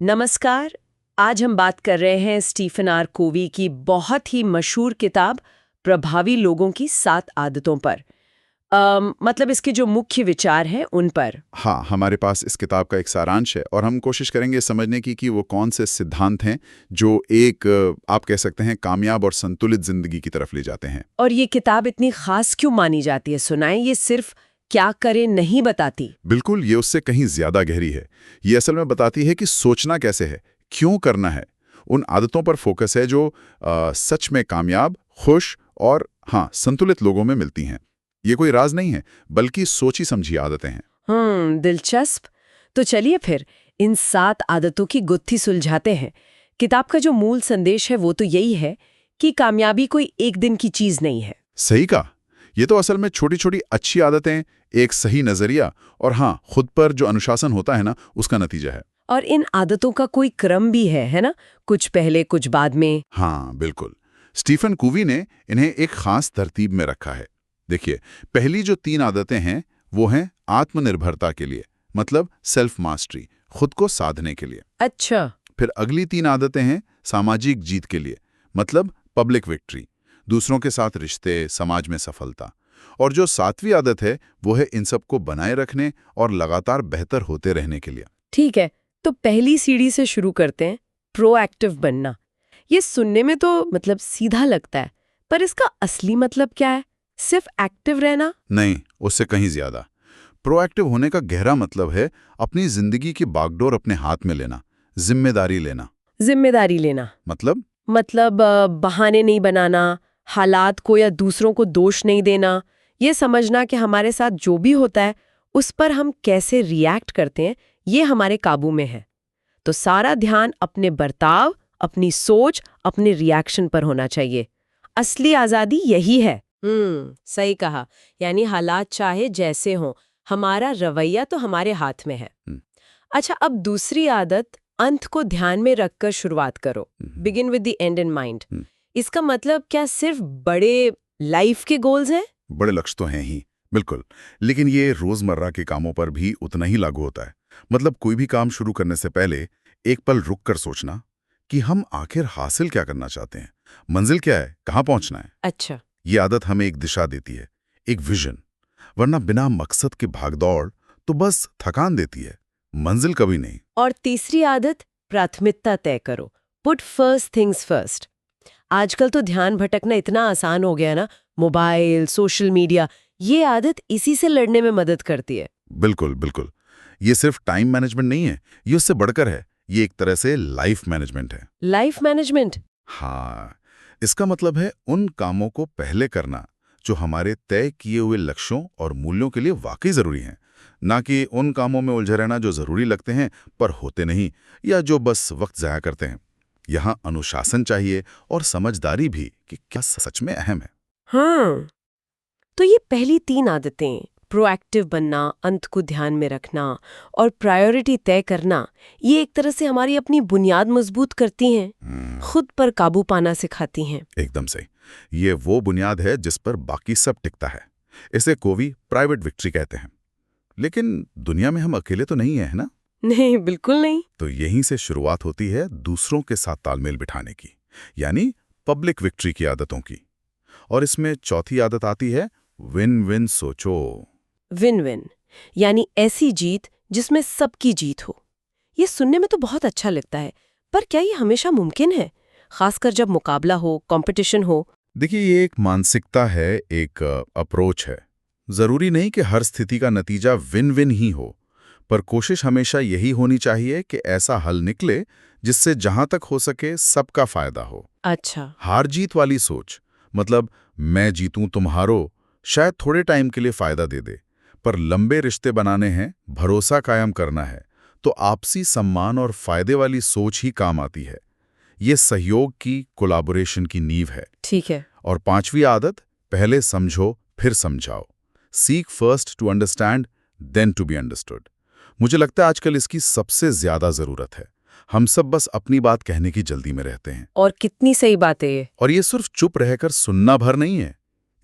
नमस्कार। आज हम बात कर रहे हैं स्टीफन आर कोवी की बहुत ही मशहूर किताब प्रभावी लोगों की 7 आदतों पर। मतलब इसके जो मुख्य विचार हैं उन पर। हाँ, हमारे पास इस किताब का एक सारांश है और हम कोशिश करेंगे समझने की कि वो कौन से सिद्धांत हैं जो एक आप कह सकते हैं कामयाब और संतुलित जिंदगी की तरफ ले जाते हैं। और ये किताब इतनी खास क्यों मानी जाती है? सुनाएं, ये सिर्फ क्या करें नहीं बताती। बिल्कुल, ये उससे कहीं ज्यादा गहरी है। ये असल में बताती है कि सोचना कैसे है, क्यों करना है। उन आदतों पर फोकस है जो सच में कामयाब, खुश और हाँ, संतुलित लोगों में मिलती हैं। ये कोई राज नहीं है, बल्कि सोची समझी आदतें हैं। दिलचस्प। तो चलिए फिर इन 7 आदतों की गुत्थी सुलझाते हैं। किताब का जो मूल संदेश है वो तो यही है कि कामयाबी कोई एक दिन की चीज नहीं है। सही कहा। ये तो असल में छोटी छोटी अच्छी आदतें, एक सही नजरिया और हाँ, खुद पर जो अनुशासन होता है ना, उसका नतीजा है। और इन आदतों का कोई क्रम भी है ना? कुछ पहले कुछ बाद में। हाँ, बिल्कुल। स्टीफन कूवी ने इन्हें एक खास तरतीब में रखा है। देखिए, पहली जो 3 आदतें हैं वो हैं आत्मनिर्भरता के लिए, मतलब सेल्फ मास्टरी, खुद को साधने के लिए। अच्छा। फिर अगली 3 आदतें हैं सामाजिक जीत के लिए, मतलब पब्लिक विक्ट्री, दूसरों के साथ रिश्ते, समाज में सफलता। और जो 7वीं आदत है वो है इन सबको बनाए रखने और लगातार बेहतर होते रहने के लिए। ठीक है, तो पहली सीढ़ी से शुरू करते हैं, प्रोएक्टिव बनना। ये सुनने में तो मतलब सीधा लगता है, पर इसका असली मतलब क्या है? सिर्फ एक्टिव रहना? नहीं, उससे कहीं ज्यादा। प्रोएक्टिव होने का गहरा मतलब है अपनी जिंदगी की बागडोर अपने हाथ में लेना, जिम्मेदारी लेना। जिम्मेदारी लेना मतलब मतलब बहाने नहीं बनाना, हालात को या दूसरों को दोष नहीं देना, ये समझना कि हमारे साथ जो भी होता है उस पर हम कैसे रिएक्ट करते हैं, ये हमारे काबू में है। तो सारा ध्यान अपने बर्ताव, अपनी सोच, अपने रिएक्शन पर होना चाहिए। असली आजादी यही है। सही कहा। यानी हालात चाहे जैसे हों, हमारा रवैया तो हमारे हाथ में है। अच्छा, अब दूसरी आदत, अंत को ध्यान में रखकर शुरुआत करो। Begin with the and in mind. इसका मतलब क्या सिर्फ बड़े लाइफ के गोल्स हैं? बड़े लक्ष्य तो हैं ही, बिल्कुल, लेकिन ये रोजमर्रा के कामों पर भी उतना ही लागू होता है। मतलब कोई भी काम शुरू करने से पहले एक पल रुक कर सोचना कि हम आखिर हासिल क्या करना चाहते हैं, मंजिल क्या है, कहाँ पहुंचना है। अच्छा। ये आदत हमें एक दिशा देती है, एक विजन। वरना बिना मकसद के भागदौड़ तो बस थकान देती है, मंजिल कभी नहीं। और तीसरी आदत, प्राथमिकता तय करो। Put first things first. आजकल तो ध्यान भटकना इतना आसान हो गया ना, मोबाइल, सोशल मीडिया, ये आदत इसी से लड़ने में मदद करती है। बिल्कुल बिल्कुल। ये सिर्फ टाइम मैनेजमेंट नहीं है, ये उससे बढ़कर है। ये एक तरह से लाइफ मैनेजमेंट है। Life management? हाँ, इसका मतलब है उन कामों को पहले करना जो हमारे तय किए हुए लक्ष्यों और मूल्यों के लिए वाकई जरूरी हैं, ना कि उन कामों में उलझे रहना जो जरूरी लगते हैं पर होते नहीं, या जो बस वक्त जाया करते हैं। यहाँ अनुशासन चाहिए और समझदारी भी कि क्या सच में अहम है। हाँ, तो ये पहली 3 आदतें, प्रोएक्टिव बनना, अंत को ध्यान में रखना और प्रायोरिटी तय करना, ये एक तरह से हमारी अपनी बुनियाद मजबूत करती हैं, खुद पर काबू पाना सिखाती हैं। एकदम सही। ये वो बुनियाद है जिस पर बाकी सब टिकता है। इसे कोवी प्राइवेट विक्ट्री कहते हैं। लेकिन दुनिया में हम अकेले तो नहीं है ना? नहीं, बिल्कुल नहीं। तो यहीं से शुरुआत होती है दूसरों के साथ तालमेल बिठाने की, यानी पब्लिक विक्ट्री की आदतों की। और इसमें चौथी आदत आती है विन विन सोचो। विन विन यानी ऐसी जीत जिसमें सबकी जीत हो। ये सुनने में तो बहुत अच्छा लगता है, पर क्या ये हमेशा मुमकिन है, खासकर जब मुकाबला हो, कंपटीशन हो? देखिए, ये एक मानसिकता है, एक अप्रोच है। जरूरी नहीं कि हर स्थिति का नतीजा विन विन ही हो, पर कोशिश हमेशा यही होनी चाहिए कि ऐसा हल निकले जिससे जहां तक हो सके सबका फायदा हो। अच्छा। हार जीत वाली सोच, मतलब मैं जीतूं तुम हारो, शायद थोड़े टाइम के लिए फायदा दे दे, पर लंबे रिश्ते बनाने हैं, भरोसा कायम करना है, तो आपसी सम्मान और फायदे वाली सोच ही काम आती है। ये सहयोग की, कोलैबोरेशन की नींव है। ठीक है। और 5वीं आदत, पहले समझो फिर समझाओ। Seek first to understand then to be understood. मुझे लगता है आजकल इसकी सबसे ज्यादा जरूरत है। हम सब बस अपनी बात कहने की जल्दी में रहते हैं। और कितनी सही बात है ये। और ये सिर्फ चुप रहकर सुनना भर नहीं है।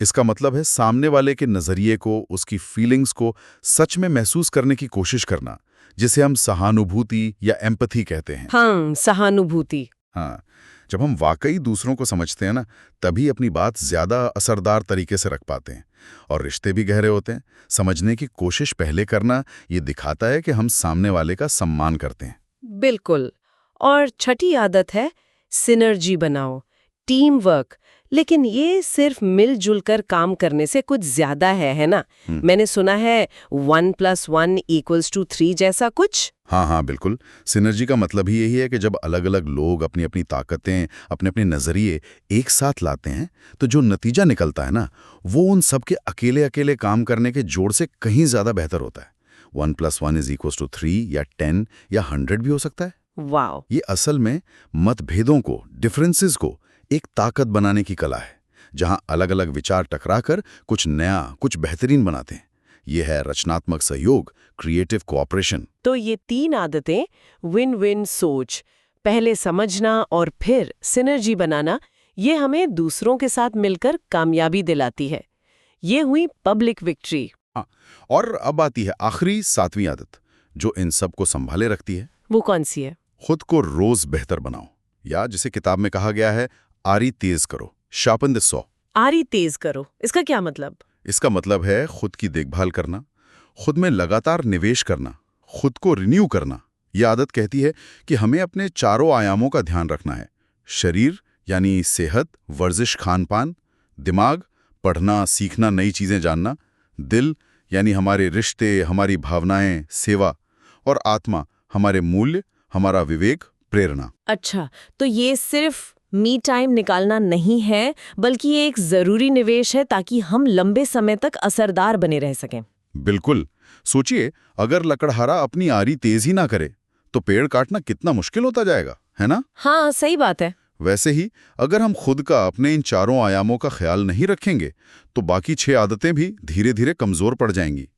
इसका मतलब है सामने वाले के नजरिए को, उसकी फीलिंग्स को सच में महसूस करने की कोशिश करना, जिसे हम सहानुभूति या एम्पैथी कहते हैं। हाँ, सहानुभूति। हाँ, जब हम वाकई दूसरों को समझते हैं ना, तभी अपनी बात ज्यादा असरदार तरीके से रख पाते हैं और रिश्ते भी गहरे होते हैं। समझने की कोशिश पहले करना ये दिखाता है कि हम सामने वाले का सम्मान करते हैं। बिल्कुल। और छठी आदत है सिनर्जी बनाओ, टीम वर्क। लेकिन ये सिर्फ मिलजुल कर काम करने से कुछ ज्यादा है ना? मैंने सुना है 1+1=3 जैसा कुछ। हाँ, बिल्कुल। सिनर्जी का मतलब ही यही है कि जब अलग अलग लोग अपनी अपनी ताकतें, अपने अपने नजरिए एक साथ लाते हैं, तो जो नतीजा निकलता है ना, वो उन सब के अकेले अकेले काम करने के जोड़ से कहीं ज्यादा बेहतर होता है। 1+1=3 या 10 या 100 भी हो सकता है। वाह! ये असल में मतभेदों को, डिफरेंसेस को एक ताकत बनाने की कला है, जहां अलग अलग विचार टकराकर कुछ नया, कुछ बेहतरीन बनाते हैं। ये है रचनात्मक सहयोग, क्रिएटिव कोऑपरेशन। तो ये 3 आदतें, विन विन सोच, पहले समझना और फिर सिनर्जी बनाना, ये हमें दूसरों के साथ मिलकर कामयाबी दिलाती है। ये हुई पब्लिक विक्ट्री। हाँ, और अब आती है आखिरी 7वीं आदत, जो इन सब को संभाले रखती है। वो कौन सी है? खुद को रोज बेहतर बनाओ, या जिसे किताब में कहा गया है, आरी तेज करो, शार्पन द सॉ। आरी तेज करो, इसका क्या मतलब? इसका मतलब है खुद की देखभाल करना, खुद में लगातार निवेश करना, खुद को रिन्यू करना। यह आदत कहती है कि हमें अपने चारों आयामों का ध्यान रखना है। शरीर यानी सेहत, वर्जिश, खान-पान; दिमाग, पढ़ना, सीखना, नई चीजें जानना; दिल यानी हमारे रिश्ते, हमारी भावनाएं, सेवा; और आत्मा, हमारे मूल्य, हमारा विवेक, प्रेरणा। अच्छा, तो ये सिर्फ मी टाइम निकालना नहीं है, बल्कि ये एक जरूरी निवेश है ताकि हम लंबे समय तक असरदार बने रह सकें। बिल्कुल। सोचिए, अगर लकड़हारा अपनी आरी तेज ही ना करे, तो पेड़ काटना कितना मुश्किल होता जाएगा, है ना? हाँ, सही बात है। वैसे ही अगर हम खुद का, अपने इन चारों आयामों का ख्याल नहीं रखेंगे, तो बाकी 6 आदतें भी धीरे धीरे कमजोर पड़ जाएंगी।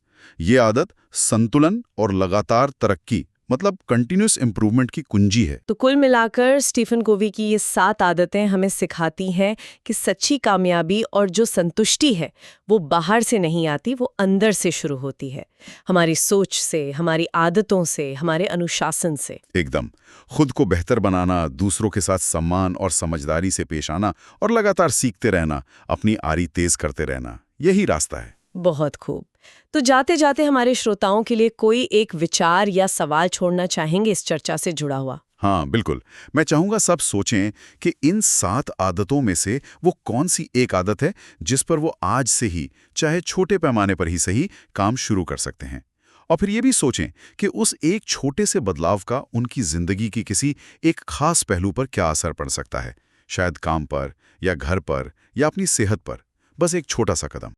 ये आदत संतुलन और लगातार तरक्की, मतलब कंटिन्यूस इंप्रूवमेंट की कुंजी है। तो कुल मिलाकर स्टीफन कोवी की ये 7 आदतें हमें सिखाती हैं कि सच्ची कामयाबी और जो संतुष्टि है, वो बाहर से नहीं आती, वो अंदर से शुरू होती है। हमारी सोच से, हमारी आदतों से, हमारे अनुशासन से। एकदम। खुद को बेहतर बनाना, दूसरों के साथ सम्मान और समझदारी से पेश आना, और लगातार सीखते रहना, अपनी आरी तेज करते रहना, यही रास्ता है। बहुत खूब। तो जाते जाते हमारे श्रोताओं के लिए कोई एक विचार या सवाल छोड़ना चाहेंगे इस चर्चा से जुड़ा हुआ? हाँ, बिल्कुल। मैं चाहूंगा सब सोचें कि इन 7 आदतों में से वो कौन सी एक आदत है जिस पर वो आज से ही, चाहे छोटे पैमाने पर ही सही, काम शुरू कर सकते हैं। और फिर ये भी सोचें कि उस एक छोटे से बदलाव का उनकी जिंदगी की किसी एक खास पहलू पर क्या असर पड़ सकता है। शायद काम पर, या घर पर, या अपनी सेहत पर। बस एक छोटा सा कदम।